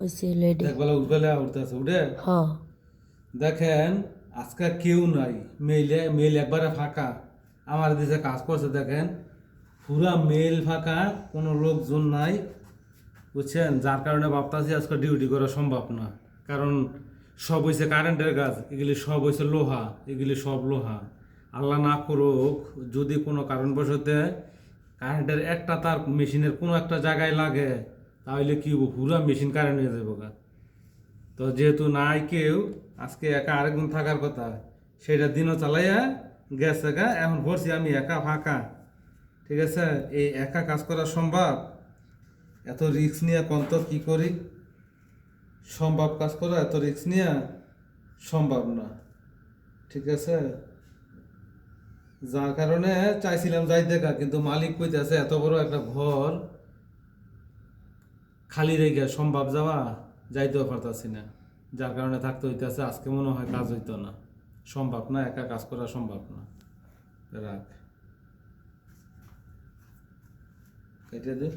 হয়েছে লেডি দেখবেলা উঠবেলা উঠতেছে উঠে হ্যাঁ দেখেন আজকে কেউ নাই মেল একবারে ফাঁকা আমার দিকে কাজ করছে দেখেন পুরা মেল ফাঁকা কোনো লোকজন নাই বুঝছেন যার কারণে ভাবতাছি আজকে ডিউটি করা সম্ভব না কারণ সব হয়েছে কারেন্টের কাজ এগুলি সব হয়েছে লোহা এগুলি সব লোহা আল্লাহ না করুক যদি কোনো কারণবশতে কারেন্টের একটা তার মেশিনের কোনো একটা জায়গায় লাগে তাহলে কি হবো পুরা মেশিন কারেন্ট হয়ে যাবো গা তো যেহেতু নাই কেউ আজকে একা আরেকদিন থাকার কথা সেটা দিনও চালাইয়া গেছে গা এখন ভরছি আমি একা ফাঁকা ঠিক আছে এই একা কাজ করা সম্ভব এত রিস্ক নিয়ে কত কি করি সম্ভব কাজ করা এত রিস্ক নিয়ে সম্ভব না ঠিক আছে যার কারণে চাইছিলাম যাই দেখা কিন্তু মালিক কইতেছে এত বড় একটা ঘর খালি রেখে সম্ভব যাওয়া যাইতেও পারতাছি না যার কারণে থাকতে হইতেছে আজকে মনে হয় কাজ হইতো না সম্ভব না একা কাজ করা সম্ভব না রাখ কেটে দে